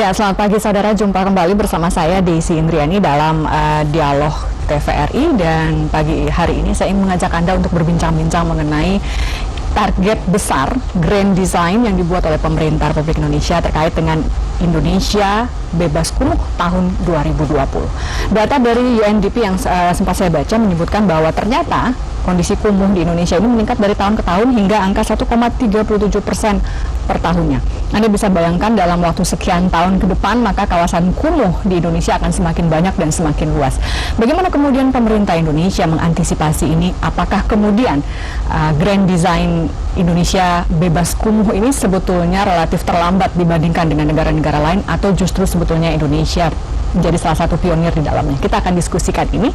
Ya, selamat pagi saudara, jumpa kembali bersama saya Desi Indriani dalam Dialog TVRI, dan pagi hari ini saya ingin mengajak Anda untuk berbincang-bincang mengenai target besar Grand Design yang dibuat oleh pemerintah Republik Indonesia terkait dengan Indonesia bebas kumuh tahun 2020. Data dari UNDP yang sempat saya baca menyebutkan bahwa ternyata kondisi kumuh di Indonesia ini meningkat dari tahun ke tahun hingga angka 1,37% per tahunnya. Anda bisa bayangkan dalam waktu sekian tahun ke depan, maka kawasan kumuh di Indonesia akan semakin banyak dan semakin luas. Bagaimana kemudian pemerintah Indonesia mengantisipasi ini? Apakah kemudian Grand Design Indonesia bebas kumuh ini sebetulnya relatif terlambat dibandingkan dengan negara-negara lain, atau justru sebetulnya Indonesia menjadi salah satu pionir di dalamnya? Kita akan diskusikan ini.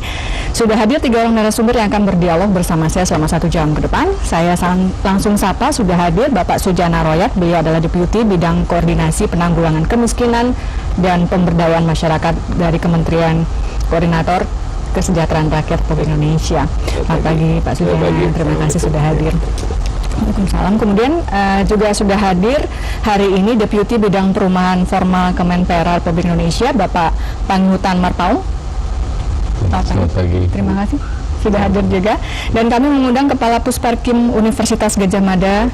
Sudah hadir 3 orang narasumber yang akan berdialog bersama saya selama 1 jam ke depan. Saya langsung sapa, sudah hadir Bapak Sujana Royat. Beliau adalah Deputi Bidang Koordinasi Penanggulangan Kemiskinan dan Pemberdayaan Masyarakat dari Kementerian Koordinator Kesejahteraan Rakyat Republik Indonesia. Selamat pagi Pak Sujana, terima kasih sudah hadir. Waalaikumsalam. Kemudian juga sudah hadir hari ini Deputi Bidang Perumahan Formal Kemenpora Republik Indonesia, Bapak Panghutan Marpaung. Selamat pagi. Terima kasih sudah hadir juga. Dan kami mengundang Kepala Pusperkim Universitas Gadjah Mada,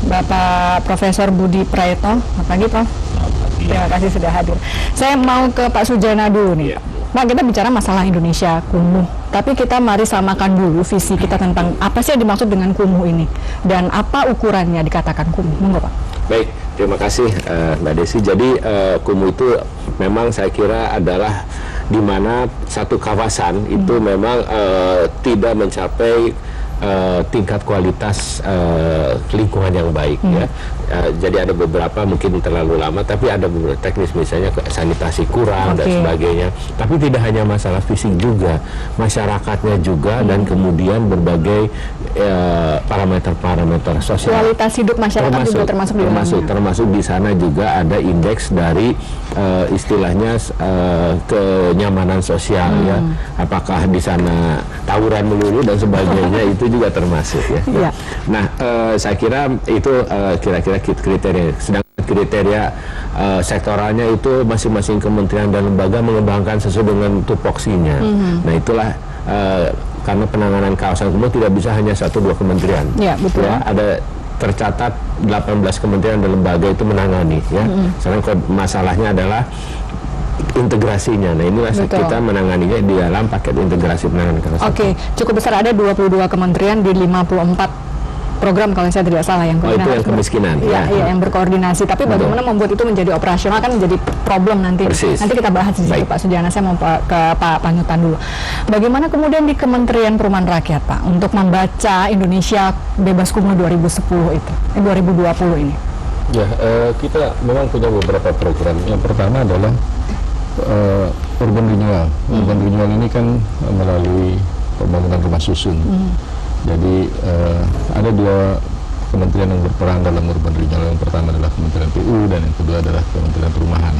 Bapak Profesor Budi Praetno. Selamat pagi, Prof. Terima kasih sudah hadir. Saya mau ke Pak Sujana dulu nih. Pak, kita bicara masalah Indonesia kumuh, tapi kita mari samakan dulu visi kita tentang apa sih yang dimaksud dengan kumuh ini, dan apa ukurannya dikatakan kumuh. Monggo, Pak. Baik, terima kasih Mbak Desi. Jadi kumuh itu memang saya kira adalah di mana satu kawasan itu memang tidak mencapai tingkat kualitas lingkungan yang baik, ya. Jadi ada beberapa mungkin terlalu lama, tapi ada beberapa teknis, misalnya sanitasi kurang dan sebagainya. Tapi tidak hanya masalah fisik juga, masyarakatnya juga, dan kemudian berbagai parameter-parameter sosial. Kualitas hidup masyarakat juga termasuk di dalamnya. Termasuk di sana juga ada indeks dari istilahnya kenyamanan sosial, ya. Apakah di sana tawuran melulu dan sebagainya, itu juga termasuk, ya. Nah, saya kira itu kira-kira kriteria. Sedangkan kriteria sektoralnya itu masing-masing kementerian dan lembaga mengembangkan sesuai dengan tupoksinya. Nah, itulah karena penanganan kawasan kumuh tidak bisa hanya 1-2 kementerian. Ya, betul. Ya, ada tercatat 18 kementerian dan lembaga itu menangani, ya. Sekarang masalahnya adalah integrasinya. Nah, inilah kita menanganinya di dalam paket integrasi penanganan kawasan. Oke, cukup besar, ada 22 kementerian di 54 program kalau saya tidak salah yang koordinasi. Oh, itu yang kemiskinan. Iya, yang berkoordinasi. Tapi bagaimana membuat itu menjadi operasional kan menjadi problem nanti. Persis. Nanti kita bahas di situ, Pak Sujana. Saya mau ke Pak Panghutan dulu. Bagaimana kemudian di Kementerian Perumahan Rakyat, Pak, untuk membaca Indonesia bebas kumuh 2010 itu, 2020 ini? Ya, kita memang punya beberapa program. Yang pertama adalah urban renewal. Urban renewal ini kan melalui pembangunan rumah susun. Jadi ada 2 kementerian yang berperan dalam urban renewal. Yang pertama adalah Kementerian PU dan yang kedua adalah Kementerian Perumahan.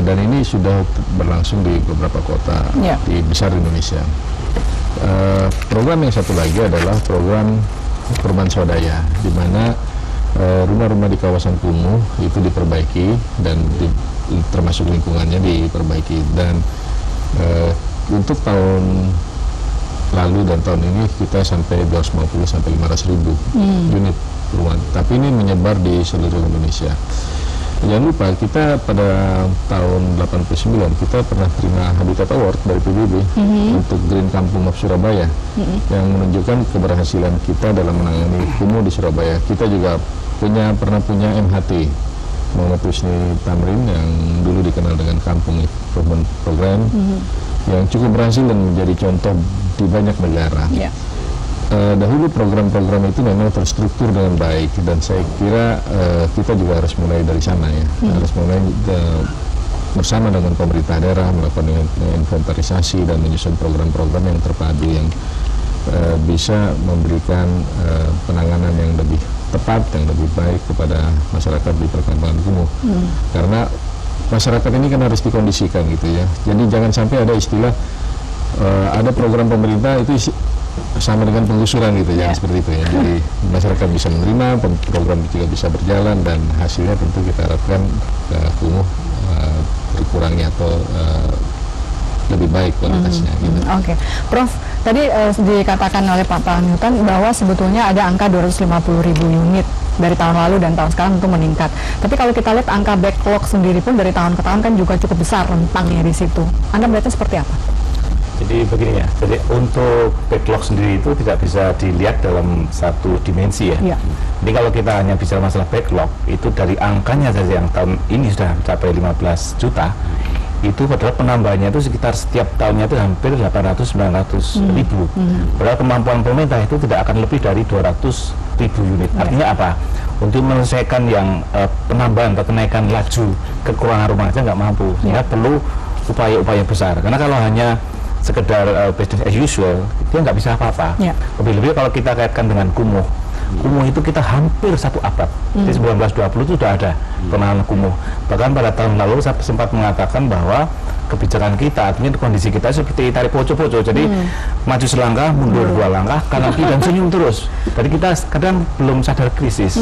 Dan ini sudah berlangsung di beberapa kota di besar Indonesia. Program yang satu lagi adalah program perumahan swadaya, di mana rumah-rumah di kawasan kumuh itu diperbaiki dan termasuk lingkungannya diperbaiki. Dan untuk tahun lalu dan tahun ini kita sampai 250 sampai 500.000 unit rumah. Tapi ini menyebar di seluruh Indonesia. Jangan lupa, kita pada tahun 89 kita pernah terima Habitat Award dari PBB untuk Green Kampung of Surabaya, yang menunjukkan keberhasilan kita dalam menangani kumuh di Surabaya. Kita juga pernah punya MHT, Muhammad Husni Tamrin, yang dulu dikenal dengan Kampung Improvement Program, yang cukup berhasil dan menjadi contoh di banyak negara. Dahulu program-program itu memang terstruktur dengan baik, dan saya kira kita juga harus mulai dari sana, ya. Harus mulai bersama dengan pemerintah daerah melakukan inventarisasi dan menyusun program-program yang terpadu, yang bisa memberikan penanganan yang lebih tepat, yang lebih baik kepada masyarakat di perkampungan kumuh. Karena masyarakat ini kan harus dikondisikan, gitu, ya. Jadi jangan sampai ada istilah ada program pemerintah itu sama dengan penggusuran gitu ya, seperti itu ya. Jadi masyarakat bisa menerima, program juga bisa berjalan, dan hasilnya tentu kita harapkan kumuh berkurangnya atau lebih baik kualitasnya. Gitu. Oke. Prof, tadi dikatakan oleh Pak Panghyutan bahwa sebetulnya ada angka 250.000 unit dari tahun lalu dan tahun sekarang tentu meningkat. Tapi kalau kita lihat angka backlog sendiri pun dari tahun ke tahun kan juga cukup besar rentangnya di situ. Anda melihatnya seperti apa? Jadi begini ya, jadi untuk backlog sendiri itu tidak bisa dilihat dalam satu dimensi ya. Iya. Jadi kalau kita hanya bicara masalah backlog, itu dari angkanya saja yang tahun ini sudah mencapai 15 juta, itu padahal penambahannya itu sekitar setiap tahunnya itu hampir 800-900 ribu. Padahal kemampuan pemerintah itu tidak akan lebih dari 200.000 unit. Artinya apa? Untuk menyelesaikan yang penambahan atau kenaikan laju kekurangan rumah saja nggak mampu, sehingga perlu upaya-upaya besar. Karena kalau hanya sekedar business as usual, dia nggak bisa apa-apa. Lebih-lebih kalau kita kaitkan dengan kumuh. Kumuh itu kita hampir satu abad. Di 1920 itu sudah ada penanganan kumuh. Bahkan pada tahun lalu saya sempat mengatakan bahwa kebijakan kita, artinya kondisi kita seperti tarik poco-poco. Jadi maju selangkah, mundur 2 langkah, kanan kiri dan senyum terus. Jadi kita kadang belum sadar krisis.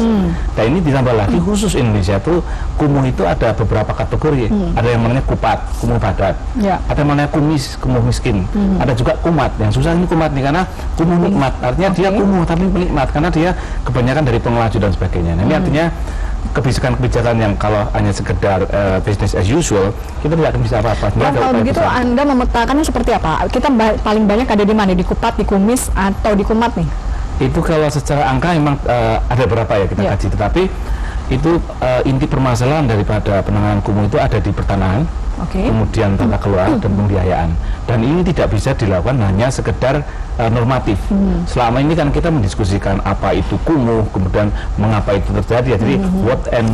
Dan ini ditambah lagi khusus Indonesia itu kumuh itu ada beberapa kategori. Ada yang namanya kupat, kumuh padat. Ada yang namanya kumis, kumuh miskin. Ada juga kumat. Yang susah ini kumat nih karena kumuh nikmat. Artinya dia kumuh tapi penikmat karena dia kebanyakan dari pengelaju dan sebagainya. Nah, ini artinya kebijakan-kebijakan yang kalau hanya sekedar business as usual, kita tidak akan bisa apa-apa. Kalau begitu Anda memetakannya seperti apa? Kita paling banyak ada di mana? Di kupat, di kumis, atau di kumat nih? Itu kalau secara angka memang ada berapa ya kita kaji, tetapi itu inti permasalahan daripada penanganan kumuh itu ada di pertanahan, kemudian tata kelola dan pembiayaan. Dan ini tidak bisa dilakukan hanya sekedar normatif. Selama ini kan kita mendiskusikan apa itu kumuh, kemudian mengapa itu terjadi. Jadi what and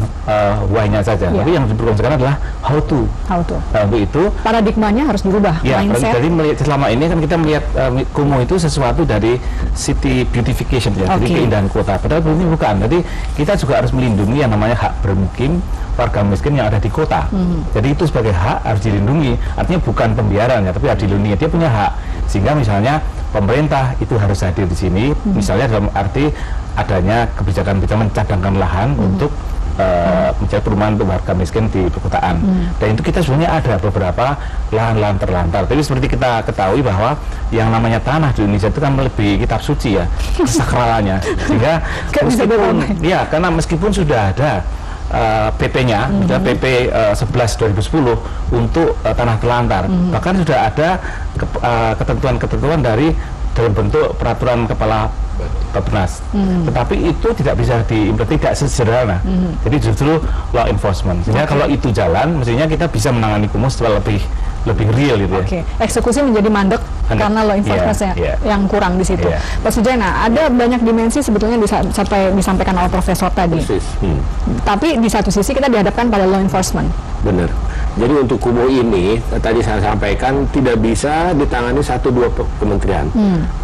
why-nya saja. Tapi yang diperlukan sekarang adalah how to. Untuk itu paradigmanya harus dirubah. Ya, jadi selama ini kan kita melihat kumuh itu sesuatu dari city beautification ya, jadi keindahan kota. Padahal ini bukan. Jadi kita juga harus melindungi yang namanya hak bermukim warga miskin yang ada di kota. Jadi itu sebagai hak harus dilindungi. Artinya bukan pembiaran ya, tapi harus dilindungi. Dia punya hak. Sehingga misalnya pemerintah itu harus hadir di sini. Misalnya dalam arti adanya kebijakan-kebijakan mencadangkan lahan untuk mencari perumahan untuk warga miskin di perkotaan. Dan itu kita sebenarnya ada beberapa lahan-lahan terlantar. Tapi seperti kita ketahui bahwa yang namanya tanah di Indonesia itu kan lebih kitab suci ya, sakralannya. Sehingga meskipun ya, karena meskipun sudah ada PP-nya, sudah PP 11 2010 untuk tanah telantar. Bahkan sudah ada ketentuan-ketentuan dari dalam bentuk peraturan kepala Bappenas. Tetapi itu tidak bisa tidak sesederhana. Jadi justru law enforcement. Sehingga kalau itu jalan, mestinya kita bisa menangani kumuh secara lebih real gitu ya. Eksekusi menjadi mandek karena law enforcement yang kurang di situ. Pak Sujana, ada banyak dimensi sebetulnya sampai disampaikan oleh Profesor tadi. Tapi di satu sisi kita dihadapkan pada law enforcement. Benar. Jadi untuk kumuh ini tadi saya sampaikan tidak bisa ditangani 1-2 kementerian,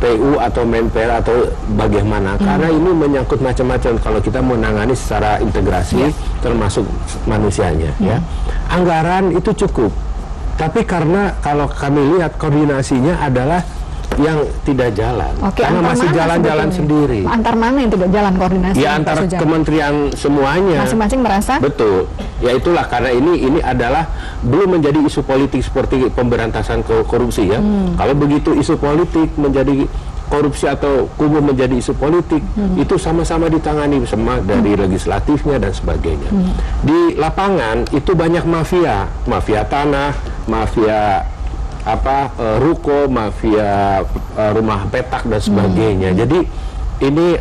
PU atau Menper atau bagaimana, karena ini menyangkut macam-macam. Kalau kita mau menangani secara integrasi, termasuk manusianya, ya, anggaran itu cukup. Tapi karena kalau kami lihat koordinasinya adalah yang tidak jalan, karena masih jalan-jalan sendiri. Antar mana yang tidak jalan koordinasi? Ya antara kementerian semuanya. Masing-masing merasa? Betul. Ya itulah karena ini adalah belum menjadi isu politik seperti pemberantasan korupsi ya. Kalau begitu isu politik menjadi korupsi atau kumuh menjadi isu politik, itu sama-sama ditangani sama dari legislatifnya dan sebagainya. Di lapangan itu banyak mafia tanah, mafia ruko, mafia rumah petak dan sebagainya. Jadi ini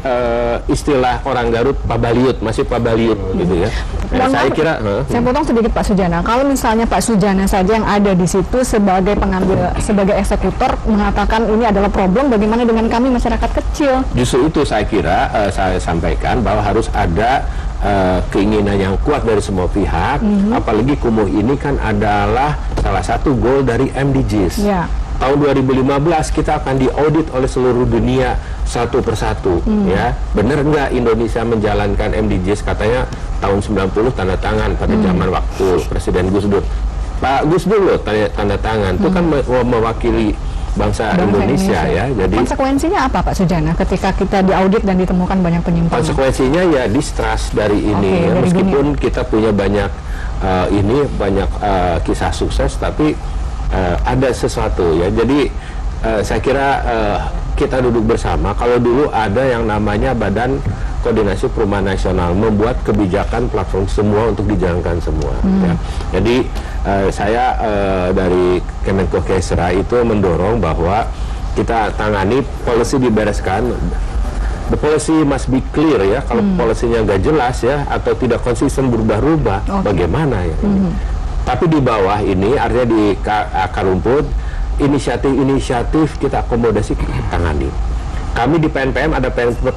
istilah orang Garut pabaliut, masih pabaliut gitu ya. Saya kira saya potong sedikit Pak Sujana. Kalau misalnya Pak Sujana saja yang ada di situ sebagai sebagai eksekutor mengatakan ini adalah problem, bagaimana dengan kami masyarakat kecil? Justru itu saya kira saya sampaikan bahwa harus ada keinginan yang kuat dari semua pihak. Apalagi kumuh ini kan adalah salah satu goal dari MDGs. Tahun 2015 kita akan diaudit oleh seluruh dunia satu persatu, ya. Benar nggak Indonesia menjalankan MDGs? Katanya tahun 90 tanda tangan pada zaman waktu Presiden Gus Dur. Pak Gus Dur loh tanda tangan, itu kan mewakili bangsa Indonesia ya. Jadi konsekuensinya apa Pak Sujana ketika kita diaudit dan ditemukan banyak penyimpangan? konsekuensinya ya distrust dari ini. Oke, ya. dari Meskipun kita punya banyak banyak kisah sukses, tapi ada sesuatu ya. Jadi saya kira kita duduk bersama. Kalau dulu ada yang namanya Badan Koordinasi Perumahan Nasional membuat kebijakan platform semua untuk dijalankan semua. Ya. Jadi saya dari Kemenko Kesra itu mendorong bahwa kita tangani policy dibereskan. The policy must be clear ya. Kalau polisinya nggak jelas ya atau tidak konsisten berubah-ubah, bagaimana ya? Tapi di bawah ini artinya di akar rumput inisiatif kita akomodasi kita tangani. Kami di PNPM ada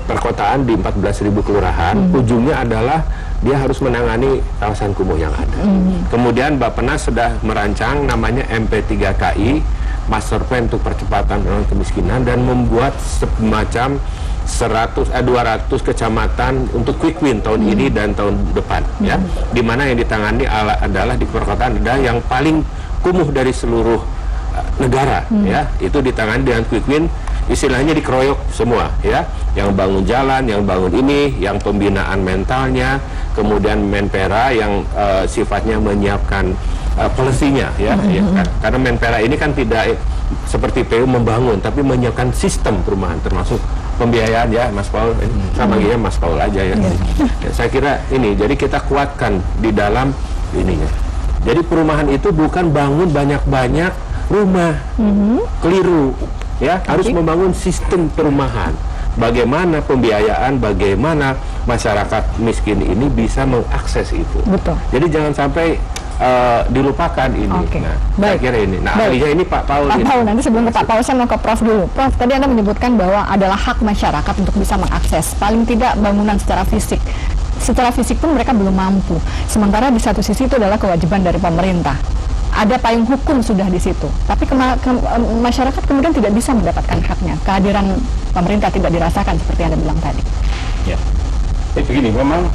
perkotaan di 14.000 kelurahan. Ujungnya adalah dia harus menangani kawasan kumuh yang ada. Kemudian Bappenas sudah merancang namanya MP3KI, Master Plan untuk percepatan penanggulangan kemiskinan, dan membuat semacam 200 kecamatan untuk quick win tahun ini dan tahun depan ya. Di mana yang ditangani adalah di perkotaan adalah yang paling kumuh dari seluruh negara ya. Itu ditangani dengan quick win, istilahnya dikeroyok semua ya. Yang bangun jalan, yang bangun ini, yang pembinaan mentalnya, kemudian Menpera yang sifatnya menyiapkan polisinya ya, karena Menpera ini kan tidak seperti PU membangun, tapi menyiapkan sistem perumahan termasuk pembiayaan ya, Mas Paul. Sama gini Mas Paul aja ya. Saya kira ini, jadi kita kuatkan di dalam ininya. Jadi perumahan itu bukan bangun banyak-banyak rumah, keliru ya, harus membangun sistem perumahan. Bagaimana pembiayaan, bagaimana masyarakat miskin ini bisa mengakses itu. Betul. Jadi jangan sampai dilupakan ini. Nah, saya kira ini. Nah, ahlinya ini Pak Paul. Pak Paul, nanti sebelum ke Pak Paul saya mau ke Prof dulu. Prof, tadi Anda menyebutkan bahwa adalah hak masyarakat untuk bisa mengakses paling tidak bangunan secara fisik. Secara fisik pun mereka belum mampu. Sementara di satu sisi itu adalah kewajiban dari pemerintah. Ada payung hukum sudah di situ, tapi masyarakat kemudian tidak bisa mendapatkan haknya. Kehadiran pemerintah tidak dirasakan seperti Anda bilang tadi. Ya, jadi begini, memang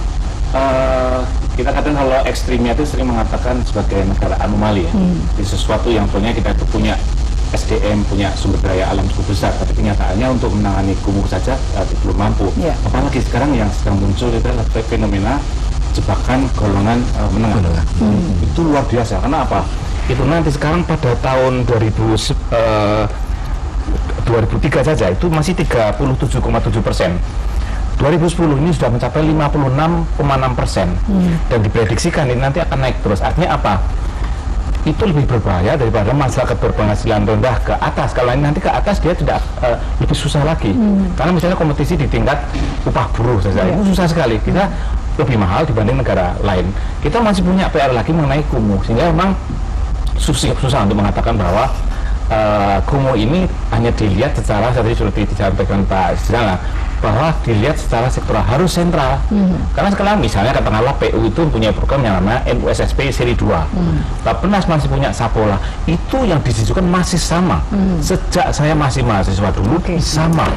kita kadang kalau ekstrimnya itu sering mengatakan sebagai negara anomali ya. Di sesuatu yang sebenarnya kita itu punya SDM, punya sumber daya alam cukup besar, tapi kenyataannya untuk menangani kumuh saja belum mampu. Apalagi sekarang yang sedang muncul itu adalah fenomena jebakan golongan menengah. Itu luar biasa. Karena apa? Itu nanti sekarang pada tahun 2003 saja itu masih 37,7%. 2010 ini sudah mencapai 56,6%, dan diprediksikan ini nanti akan naik terus. Artinya apa? Itu lebih berbahaya daripada masyarakat berpenghasilan rendah ke atas. Kalau ini nanti ke atas dia tidak lebih susah lagi. Karena misalnya kompetisi di tingkat upah buruh saja itu susah sekali. Kita lebih mahal dibanding negara lain. Kita masih punya PR lagi mengenai kumuh, sehingga memang susah untuk mengatakan bahwa kumuh ini hanya dilihat secara seperti disampaikan Pak Sujana, bahwa dilihat secara sektoral, harus sentral. Karena sekarang misalnya katakanlah PU itu punya program yang namanya MUSSP seri 2, Bappenas masih punya Sapola, itu yang ditujukan masih sama. Sejak saya masih mahasiswa dulu sama.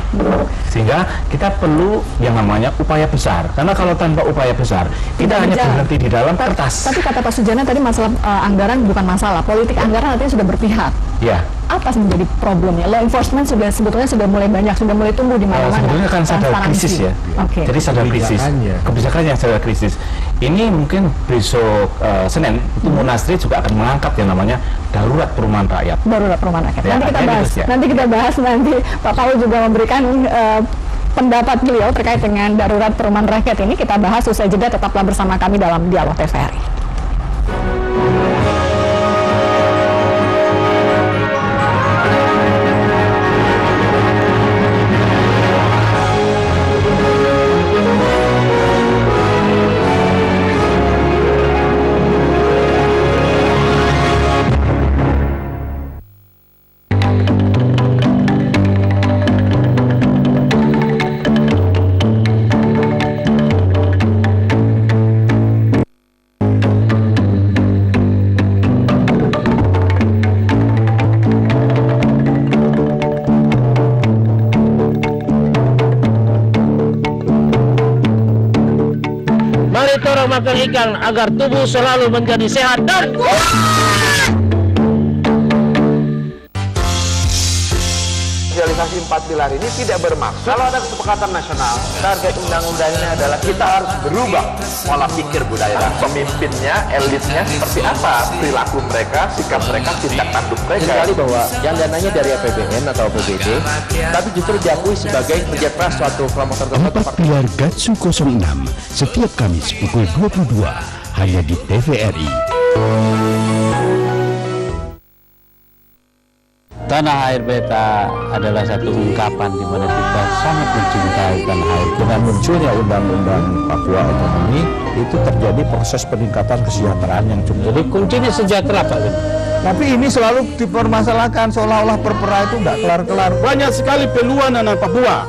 Sehingga kita perlu yang namanya upaya besar, karena kalau tanpa upaya besar kita hanya berhenti di dalam kertas. Tapi kata Pak Sujana tadi masalah anggaran bukan masalah, politik anggaran artinya sudah berpihak. Ya. Apa menjadi problemnya? Law enforcement sebetulnya sudah mulai banyak, sudah mulai tumbuh di mana-mana. Sebetulnya kan sadar krisis ya. Jadi sadar krisis. Kebijakannya sadar krisis. Ini mungkin besok Senin itu Munasri juga akan mengangkat yang namanya darurat perumahan rakyat. Darurat perumahan rakyat. Ya, nanti kita bahas. gitu, ya. Nanti kita bahas. Nanti Pak Paul juga memberikan pendapat beliau terkait dengan darurat perumahan rakyat ini. Kita bahas usai jeda. Tetaplah bersama kami dalam Dialog TVRI. makan ikan agar tubuh selalu menjadi sehat dan kuat. di 4 pilar ini tidak bermaksud kalau ada kesepakatan nasional, target undang-undangnya adalah kita harus berubah pola pikir budaya. Pemimpinnya, elitnya seperti apa perilaku mereka, sikap mereka, tindak tanduk mereka. Sekali bahwa yang dananya dari APBN atau APBD, tapi justru diakui sebagai kerja keras suatu kelompok tertentu. 4 Pilar Gatsu 06 setiap Kamis pukul 22 hanya di TVRI. Tanah Air Beta adalah satu ungkapan di mana kita sangat mencintai tanah air. Dengan munculnya Undang-Undang Papua Otonomi, itu terjadi proses peningkatan kesejahteraan yang cukup. Jadi kuncinya sejahtera, Pak. Tapi ini selalu dipermasalahkan seolah-olah perpera itu nggak kelar-kelar. Banyak sekali peluang anak Papua,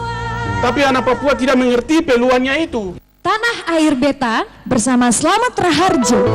tapi anak Papua tidak mengerti peluangnya itu. Tanah Air Beta bersama Slamet Raharjo.